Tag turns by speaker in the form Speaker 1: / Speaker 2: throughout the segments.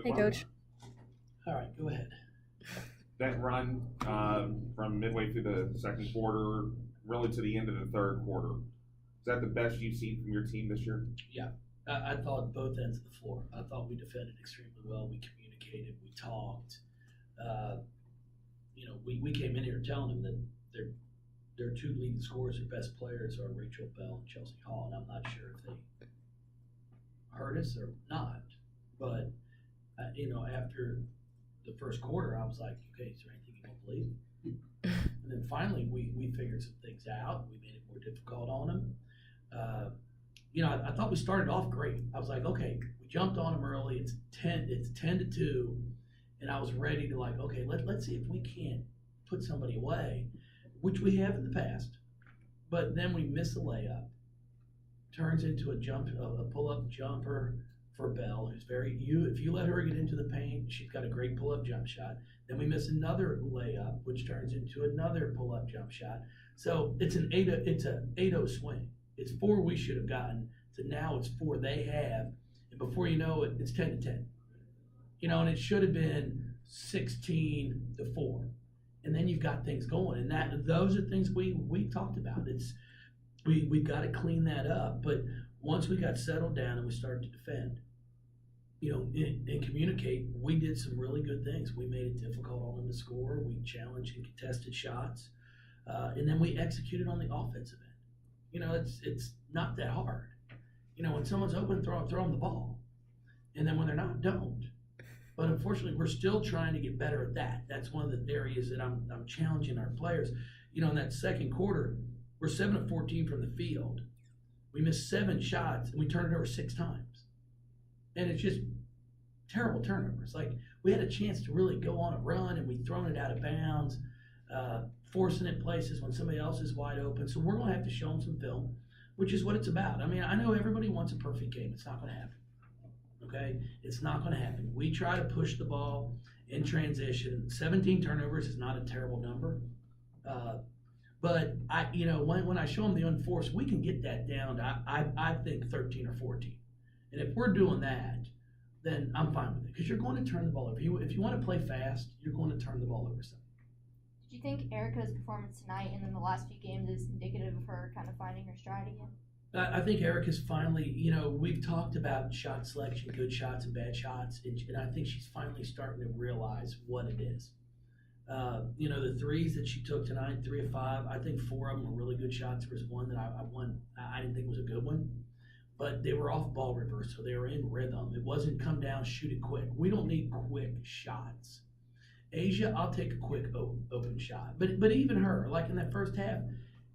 Speaker 1: Hey, Coach.
Speaker 2: All right, go ahead.
Speaker 3: That run from midway through the second quarter, really to the end of the third quarter, is that the best you've seen from your team this year?
Speaker 2: Yeah, I thought both ends of the floor. I thought we defended extremely well. We communicated. We talked. We came in here telling them that their two leading scorers, their best players, are Rachel Bell and Chelsea Hall, and I'm not sure if they heard us or not. But after the first quarter, I was like, okay, is there anything you don't believe? And then finally, we figured some things out. We made it more difficult on them. I thought we started off great. I was like, okay, we jumped on them early. It's 10-2, and I was ready to okay, let's see if we can't put somebody away, which we have in the past. But then we miss a layup, turns into a pull-up jumper for Bell, who's if you let her get into the paint, she's got a great pull-up jump shot. Then we miss another layup, which turns into another pull-up jump shot. So it's an 8-0 swing. It's 4 we should have gotten to now it's 4 they have, and before you know it, it's 10-10. And it should have been 16-4, and then you've got things going, and those are things we talked about. We've got to clean that up, but once we got settled down and we started to defend, and communicate, we did some really good things. We made it difficult on them to score. We challenged and contested shots, and then we executed on the offensive end. It's not that hard. When someone's open, throw them the ball, and then when they're not, don't. But unfortunately, we're still trying to get better at that. That's one of the areas that I'm challenging our players. In that second quarter, we're 7 of 14 from the field. We missed 7 shots, and we turned it over 6 times. And it's just terrible turnovers. We had a chance to really go on a run, and we've thrown it out of bounds, forcing it places when somebody else is wide open. So we're going to have to show them some film, which is what it's about. I mean, I know everybody wants a perfect game. It's not going to happen. Okay? It's not going to happen. We try to push the ball in transition. 17 turnovers is not a terrible number. But when I show them the unforced, we can get that down to I think 13 or 14. And if we're doing that, then I'm fine with it, because you're going to turn the ball over. If you want to play fast, you're going to turn the ball over some.
Speaker 1: Did you think Erica's performance tonight and then the last few games is indicative of her kind of finding her stride again?
Speaker 2: I think Erica's finally, we've talked about shot selection, good shots and bad shots, and I think she's finally starting to realize what it is. The threes that she took tonight, 3 of 5, I think 4 of them were really good shots. There was one that I didn't think was a good one, but they were off ball reverse, so they were in rhythm. It wasn't come down, shoot it quick. We don't need quick shots. Asia, I'll take a quick open shot, but even her, like in that first half,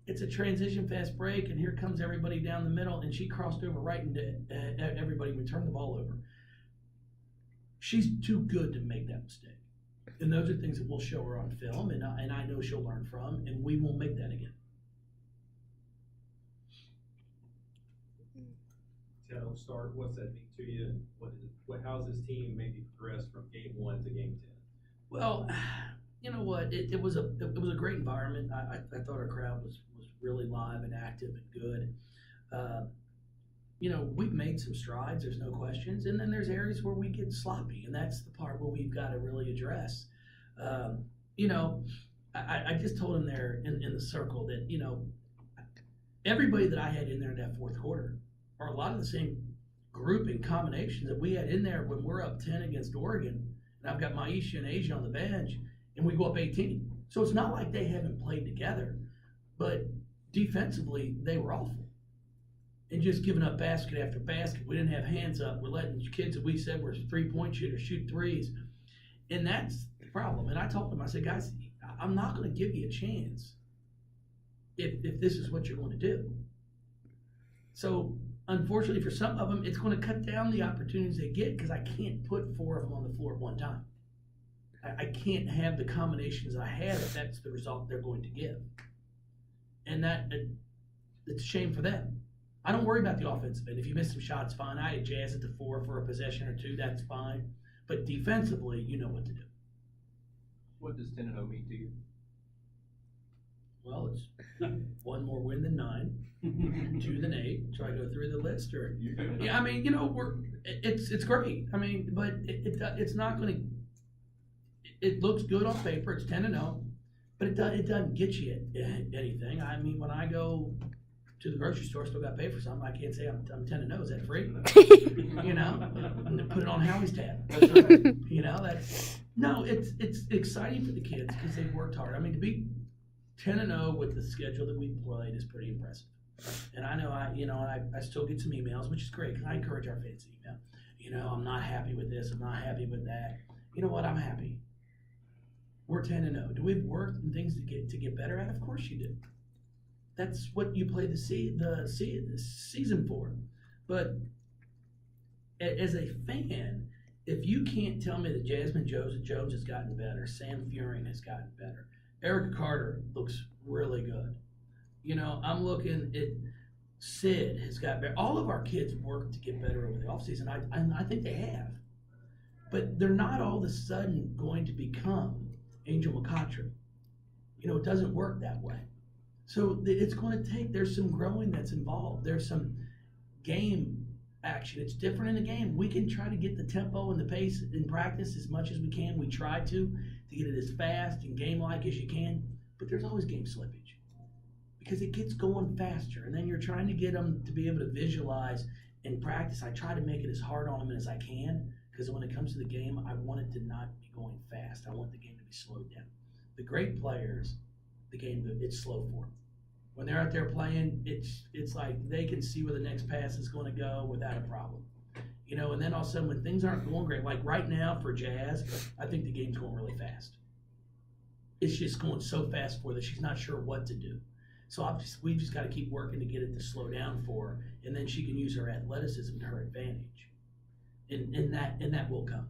Speaker 2: it's a transition fast break, and here comes everybody down the middle, and she crossed over right into everybody. We turned the ball over. She's too good to make that mistake. And those are things that we'll show her on film, and I know she'll learn from, and we won't make that again.
Speaker 4: Shadow start, what's that mean to you? How's this team maybe progressed from game 1 to game 10?
Speaker 2: Well, you know what? It was a great environment. I thought our crowd was really live and active and good. We've made some strides, there's no questions, and then there's areas where we get sloppy, and that's the part where we've got to really address. I just told him there in the circle that, everybody that I had in there in that fourth quarter are a lot of the same group and combinations that we had in there when we're up 10 against Oregon, and I've got Maisha and Asia on the bench, and we go up 18. So it's not like they haven't played together, but defensively, they were awful. And just giving up basket after basket. We didn't have hands up. We're letting kids that we said were 3-point shooters shoot threes. And that's the problem. And I told them, I said, guys, I'm not going to give you a chance if this is what you're going to do. So, unfortunately, for some of them, it's going to cut down the opportunities they get, because I can't put 4 of them on the floor at one time. I can't have the combinations I had if that's the result they're going to give. And it's a shame for them. I don't worry about the offensive end. If you miss some shots, fine. I jazz it to 4 for a possession or 2, that's fine. But defensively, you know what to do.
Speaker 4: What does 10-0 mean to you?
Speaker 2: Well, it's one more win than 9, 2 than 8. Should I go through the list or? Yeah, I mean, it's great. I mean, but it's not going to. It looks good on paper. It's 10-0, but it doesn't get you anything. I mean, when I go to the grocery store, still got to pay for something. I can't say I'm 10-0. Is that free? Put it on Howie's tab. That's no. It's exciting for the kids because they've worked hard. I mean, to be 10-0 with the schedule that we played is pretty impressive. And I know I still get some emails, which is great because I encourage our fans to email. I'm not happy with this. I'm not happy with that. You know what? I'm happy. We're 10-0. Do we have work and things to get better at? Of course you do. That's what you play the season for. But as a fan, if you can't tell me that Jasmine Jones has gotten better, Sam Furing has gotten better, Erica Carter looks really good. I'm looking at Sid has got better. All of our kids work to get better over the offseason. I think they have. But they're not all of a sudden going to become Angel McCottry. It doesn't work that way. So it's going to there's some growing that's involved. There's some game action. It's different in the game. We can try to get the tempo and the pace in practice as much as we can. We try to get it as fast and game-like as you can, but there's always game slippage because it gets going faster, and then you're trying to get them to be able to visualize in practice. I try to make it as hard on them as I can because when it comes to the game, I want it to not be going fast. I want the game to be slowed down. The great players, the game, it's slow for them. When they're out there playing, it's like they can see where the next pass is going to go without a problem. And then all of a sudden when things aren't going great, like right now for Jazz, I think the game's going really fast. It's just going so fast for her that she's not sure what to do. So we've just got to keep working to get it to slow down for her, and then she can use her athleticism to her advantage. And that will come.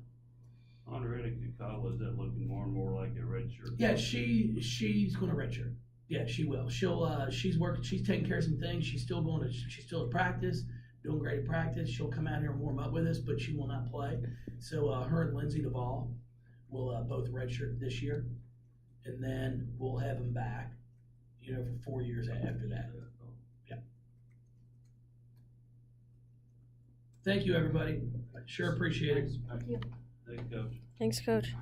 Speaker 5: On Reddick to college, is that looking more and more like a red shirt?
Speaker 2: Yeah, she's going to redshirt. Yeah, she will. She's working. She's taking care of some things. She's still at practice, doing great at practice. She'll come out here and warm up with us, but she will not play. So her and Lindsay Duvall will both redshirt this year, and then we'll have them back, for 4 years after that. Yeah. Thank you, everybody. Sure appreciate it.
Speaker 1: Thank you.
Speaker 5: Thank you, Coach.
Speaker 6: Thanks, Coach.